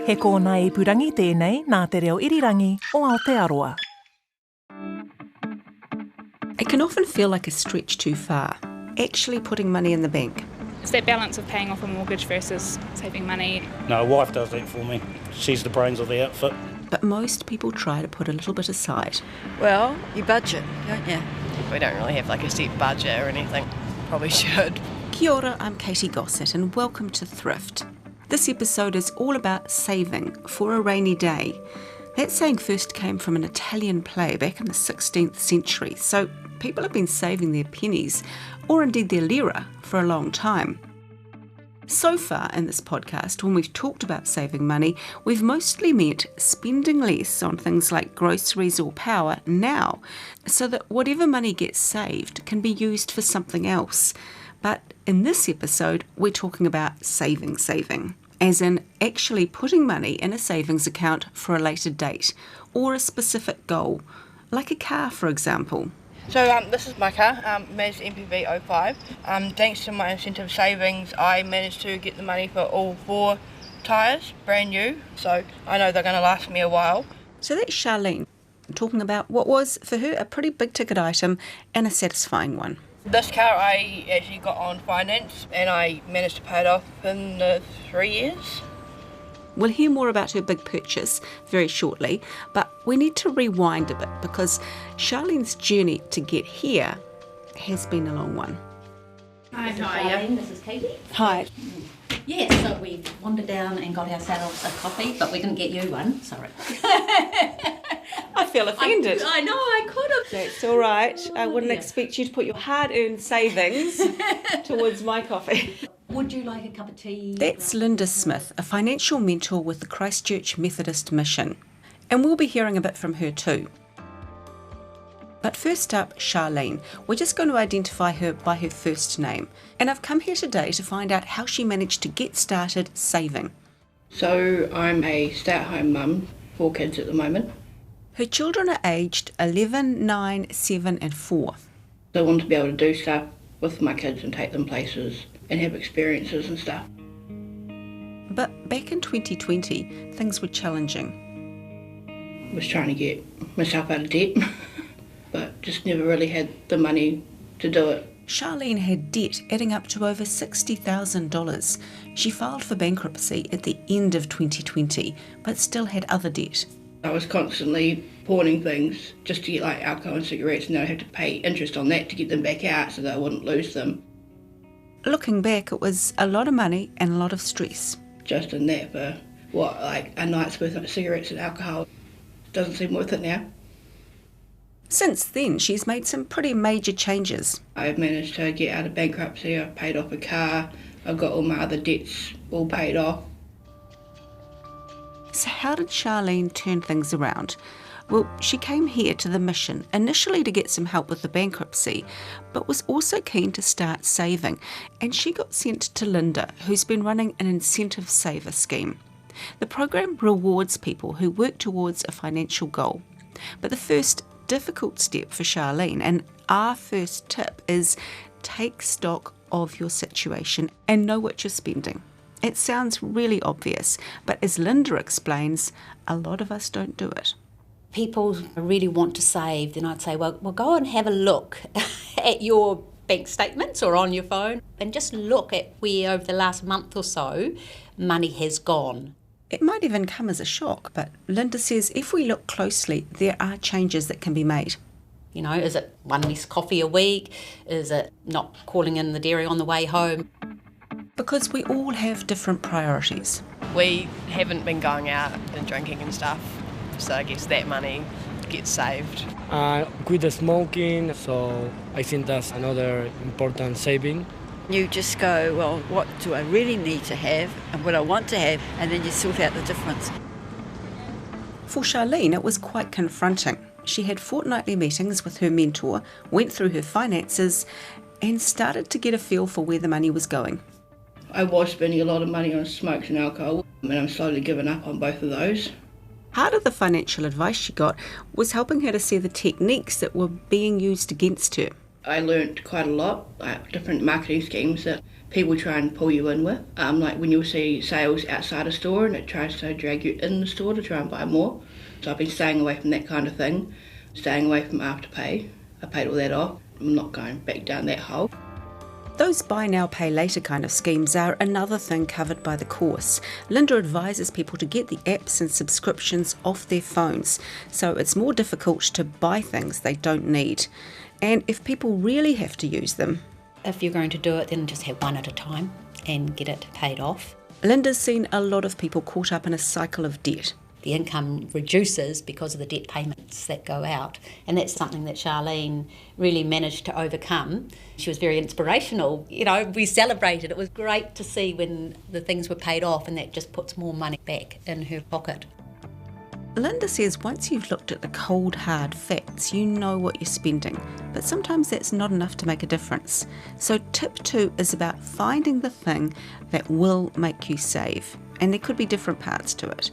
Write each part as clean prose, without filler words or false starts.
He kōna e purangi tēnei nā te reo irirangi o Aotearoa. It can often feel like a stretch too far, actually putting money in the bank. It's that balance of paying off a mortgage versus saving money. No, wife does that for me. She's the brains of the outfit. But most people try to put a little bit aside. Well, you budget, don't you? We don't really have like a set budget or anything. Probably should. Kia ora, I'm Katy and welcome to Thrift. This episode is all about saving for a rainy day. That saying first came from an Italian play back in the 16th century, so people have been saving their pennies, or indeed their lira, for a long time. So far in this podcast, when we've talked about saving money, we've mostly meant spending less on things like groceries or power now, so that whatever money gets saved can be used for something else. But in this episode, we're talking about saving, as in actually putting money in a savings account for a later date, or a specific goal, like a car, for example. So this is my car, Maz MPV 05. Thanks to my incentive savings, I managed to get the money for all 4 tyres, brand new, so I know they're going to last me a while. So that's Charlene, talking about what was, for her, a pretty big ticket item and a satisfying one. This car I actually got on finance and I managed to pay it off in 3 years. We'll hear more about her big purchase very shortly, but we need to rewind a bit because Charlene's journey to get here has been a long one. Hi, Charlene, this is Katy. Hi. Yeah, so we wandered down and got ourselves a coffee, but we didn't get you one, sorry. I feel offended. I know, I could have. That's all right. I wouldn't expect you to put your hard-earned savings towards my coffee. Would you like a cup of tea? That's Linda Smith, a financial mentor with the Christchurch Methodist mission. And we'll be hearing a bit from her too. But first up, Charlene. We're just going to identify her by her first name. And I've come here today to find out how she managed to get started saving. So I'm a stay-at-home mum, 4 kids at the moment. Her children are aged 11, 9, 7 and 4. I want to be able to do stuff with my kids and take them places and have experiences and stuff. But back in 2020, things were challenging. I was trying to get myself out of debt, but just never really had the money to do it. Charlene had debt adding up to over $60,000. She filed for bankruptcy at the end of 2020, but still had other debt. I was constantly pawning things just to get like alcohol and cigarettes, and then I'd have to pay interest on that to get them back out so that I wouldn't lose them. Looking back, it was a lot of money and a lot of stress. Just in that for, like a night's worth of cigarettes and alcohol. Doesn't seem worth it now. Since then, she's made some pretty major changes. I've managed to get out of bankruptcy, I've paid off a car, I've got all my other debts all paid off. So how did Charlene turn things around? Well, she came here to the mission, initially to get some help with the bankruptcy, but was also keen to start saving, and she got sent to Linda, who's been running an incentive saver scheme. The program rewards people who work towards a financial goal. But the first difficult step for Charlene, and our first tip, is take stock of your situation and know what you're spending. It sounds really obvious, but as Linda explains, a lot of us don't do it. People really want to save, then I'd say, well, go and have a look at your bank statements or on your phone and just look at where over the last month or so money has gone. It might even come as a shock, but Linda says if we look closely, there are changes that can be made. You know, is it one less coffee a week? Is it not calling in the dairy on the way home? Because we all have different priorities. We haven't been going out and drinking and stuff, so I guess that money gets saved. Quit the smoking, so I think that's another important saving. You just go, well, what do I really need to have and what I want to have, and then you sort out the difference. For Charlene, it was quite confronting. She had fortnightly meetings with her mentor, went through her finances, and started to get a feel for where the money was going. I was spending a lot of money on smokes and alcohol, and I'm slowly giving up on both of those. Part of the financial advice she got was helping her to see the techniques that were being used against her. I learnt quite a lot, different marketing schemes that people try and pull you in with. Like when you'll see sales outside a store and it tries to drag you in the store to try and buy more. So I've been staying away from that kind of thing, staying away from Afterpay. I paid all that off. I'm not going back down that hole. Those buy now, pay later kind of schemes are another thing covered by the course. Linda advises people to get the apps and subscriptions off their phones, so it's more difficult to buy things they don't need. And if people really have to use them, If you're going to do it, then just have one at a time and get it paid off. Linda's seen a lot of people caught up in a cycle of debt. The income reduces because of the debt payments that go out. And that's something that Charlene really managed to overcome. She was very inspirational. You know, we celebrated. It was great to see when the things were paid off, and that just puts more money back in her pocket. Linda says once you've looked at the cold, hard facts, you know what you're spending. But sometimes that's not enough to make a difference. So tip 2 is about finding the thing that will make you save. And there could be different parts to it.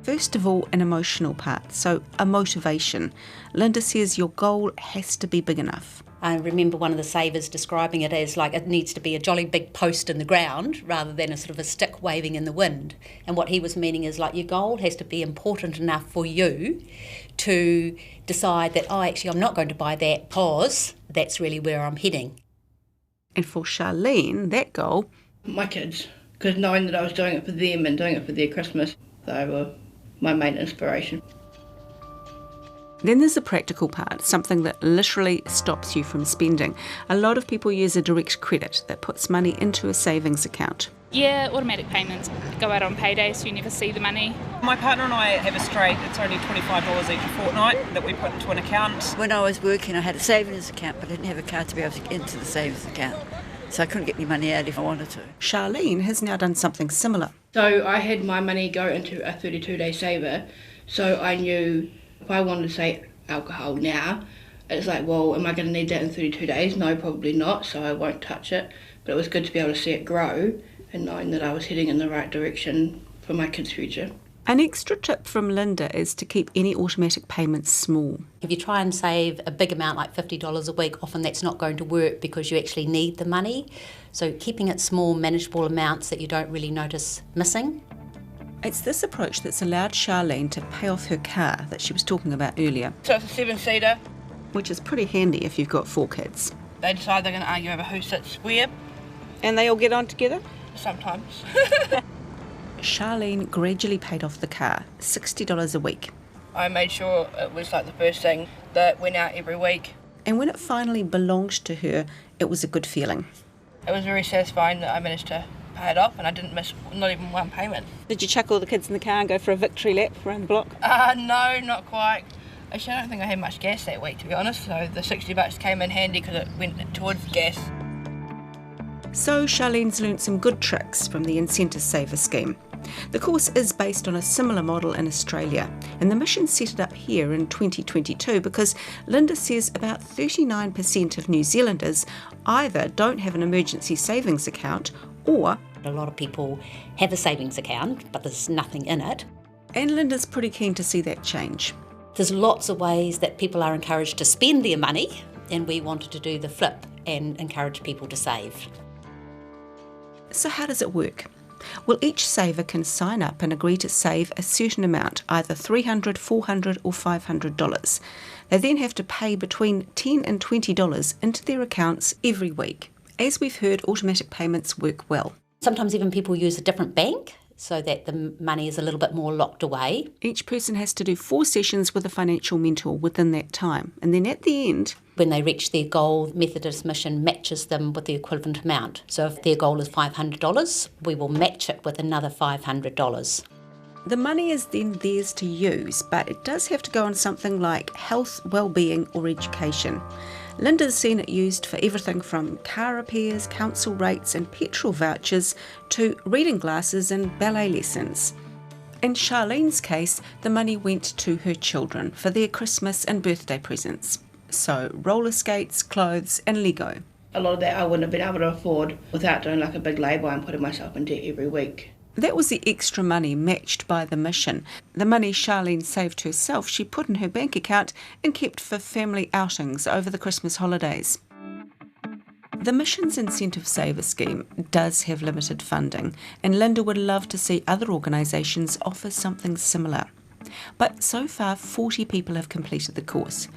First of all, an emotional part, so a motivation. Linda says your goal has to be big enough. I remember one of the savers describing it as like it needs to be a jolly big post in the ground rather than a sort of a stick waving in the wind. And what he was meaning is like your goal has to be important enough for you to decide that, oh, actually, I'm not going to buy that because that's really where I'm heading. And for Charlene, that goal... My kids, because knowing that I was doing it for them and doing it for their Christmas, they were my main inspiration. Then there's the practical part, something that literally stops you from spending. A lot of people use a direct credit that puts money into a savings account. Yeah, automatic payments go out on payday, so you never see the money. My partner and I have a straight, it's only $25 each fortnight that we put into an account. When I was working, I had a savings account, but I didn't have a card to be able to get into the savings account. So I couldn't get any money out if I wanted to. Charlene has now done something similar. So I had my money go into a 32-day saver, so I knew if I wanted to say alcohol now, it's like, well, am I going to need that in 32 days? No, probably not, so I won't touch it. But it was good to be able to see it grow and knowing that I was heading in the right direction for my kids' future. An extra tip from Linda is to keep any automatic payments small. If you try and save a big amount like $50 a week, often that's not going to work because you actually need the money. So keeping it small, manageable amounts that you don't really notice missing. It's this approach that's allowed Charlene to pay off her car that she was talking about earlier. So it's a 7-seater. Which is pretty handy if you've got 4 kids. They decide they're going to argue over who sits where. And they all get on together? Sometimes. Charlene gradually paid off the car, $60 a week. I made sure it was like the first thing that went out every week. And when it finally belonged to her, it was a good feeling. It was very satisfying that I managed to pay it off and I didn't miss not even one payment. Did you chuck all the kids in the car and go for a victory lap around the block? No, not quite. Actually, I don't think I had much gas that week, to be honest, so the $60 came in handy because it went towards gas. So Charlene's learnt some good tricks from the Incentive Saver scheme. The course is based on a similar model in Australia, and the mission set it up here in 2022 because Linda says about 39% of New Zealanders either don't have an emergency savings account or... A lot of people have a savings account, but there's nothing in it. And Linda's pretty keen to see that change. There's lots of ways that people are encouraged to spend their money, and we wanted to do the flip and encourage people to save. So how does it work? Well, each saver can sign up and agree to save a certain amount, either $300, $400 or $500. They then have to pay between $10 and $20 into their accounts every week. As we've heard, automatic payments work well. Sometimes even people use a different bank so that the money is a little bit more locked away. Each person has to do 4 sessions with a financial mentor within that time. And then at the end, when they reach their goal, Methodist Mission matches them with the equivalent amount. So if their goal is $500, we will match it with another $500. The money is then theirs to use, but it does have to go on something like health, well-being or education. Linda's seen it used for everything from car repairs, council rates and petrol vouchers to reading glasses and ballet lessons. In Charlene's case, the money went to her children for their Christmas and birthday presents. So roller skates, clothes and Lego. A lot of that I wouldn't have been able to afford without doing like a big lay-by and putting myself in debt every week. That was the extra money matched by the mission. The money Charlene saved herself, she put in her bank account and kept for family outings over the Christmas holidays. The Missions Incentive Saver Scheme does have limited funding, and Linda would love to see other organisations offer something similar. But so far, 40 people have completed the course,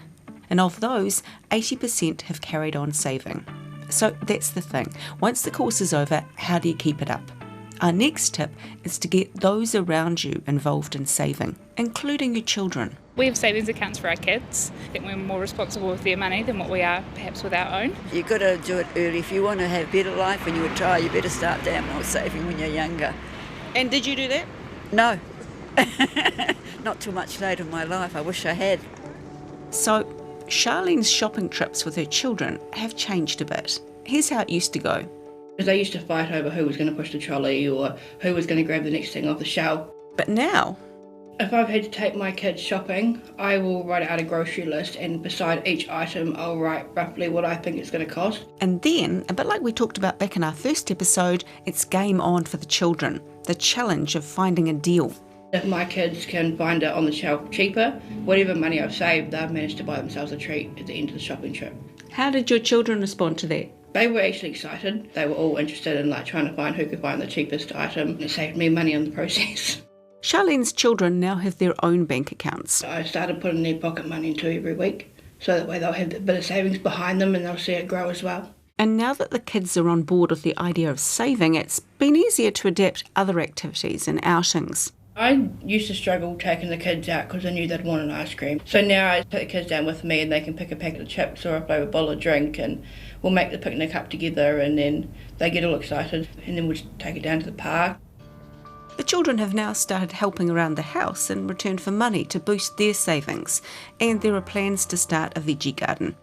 and of those, 80% have carried on saving. So that's the thing. Once the course is over, how do you keep it up? Our next tip is to get those around you involved in saving, including your children. We have savings accounts for our kids. I think we're more responsible with their money than what we are perhaps with our own. You've got to do it early. If you want to have a better life when you retire, you better start damn well saving when you're younger. And did you do that? No. Not too much later in my life. I wish I had. So, Charlene's shopping trips with her children have changed a bit. Here's how it used to go. They used to fight over who was going to push the trolley or who was going to grab the next thing off the shelf. But now, if I've had to take my kids shopping, I will write out a grocery list, and beside each item I'll write roughly what I think it's going to cost. And then, a bit like we talked about back in our first episode, it's game on for the children. The challenge of finding a deal. If my kids can find it on the shelf cheaper, whatever money I've saved, they've managed to buy themselves a treat at the end of the shopping trip. How did your children respond to that? They were actually excited. They were all interested in trying to find who could find the cheapest item. It saved me money in the process. Charlene's children now have their own bank accounts. I started putting their pocket money into every week, so that way they'll have a bit of savings behind them and they'll see it grow as well. And now that the kids are on board with the idea of saving, it's been easier to adapt other activities and outings. I used to struggle taking the kids out because I knew they'd want an ice cream. So now I take the kids down with me and they can pick a packet of chips or a flavoured bottle of drink, and we'll make the picnic up together, and then they get all excited, and then we'll just take it down to the park. The children have now started helping around the house in return for money to boost their savings, and there are plans to start a veggie garden.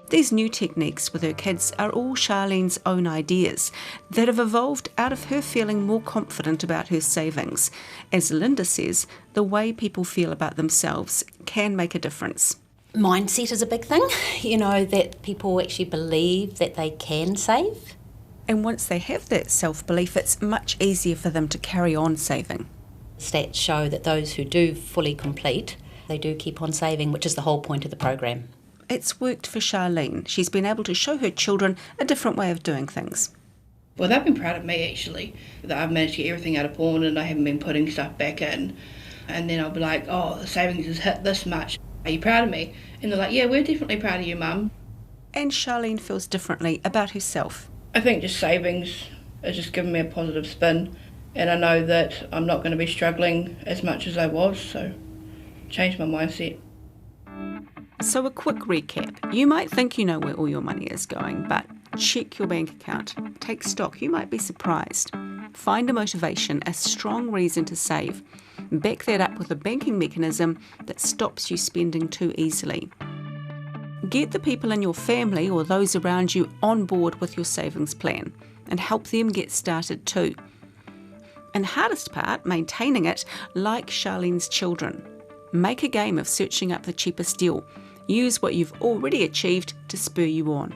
These new techniques with her kids are all Charlene's own ideas that have evolved out of her feeling more confident about her savings. As Linda says, the way people feel about themselves can make a difference. Mindset is a big thing, that people actually believe that they can save. And once they have that self-belief, it's much easier for them to carry on saving. Stats show that those who do fully complete, they do keep on saving, which is the whole point of the program. It's worked for Charlene. She's been able to show her children a different way of doing things. Well, they've been proud of me, actually, that I've managed to get everything out of pawn and I haven't been putting stuff back in. And then I'll be like, oh, the savings has hit this much. Are you proud of me? And they're like, yeah, we're definitely proud of you, Mum. And Charlene feels differently about herself. I think just savings has just given me a positive spin. And I know that I'm not going to be struggling as much as I was, so changed my mindset. So a quick recap. You might think you know where all your money is going, but check your bank account. Take stock. You might be surprised. Find a motivation, a strong reason to save. Back that up with a banking mechanism that stops you spending too easily. Get the people in your family or those around you on board with your savings plan and help them get started too. And hardest part, maintaining it, like Charlene's children. Make a game of searching up the cheapest deal. Use what you've already achieved to spur you on.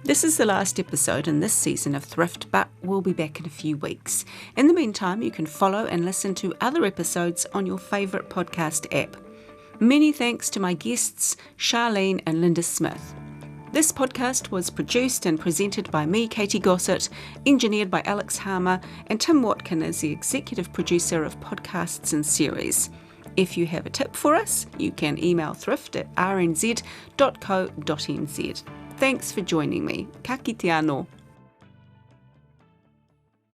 This is the last episode in this season of Thrift, but we'll be back in a few weeks. In the meantime, you can follow and listen to other episodes on your favourite podcast app. Many thanks to my guests, Charlene and Linda Smith. This podcast was produced and presented by me, Katy Gossett, engineered by Alex Harmer, and Tim Watkin is the executive producer of podcasts and series. If you have a tip for us, you can email thrift@rnz.co.nz. Thanks for joining me. Ka kite anō.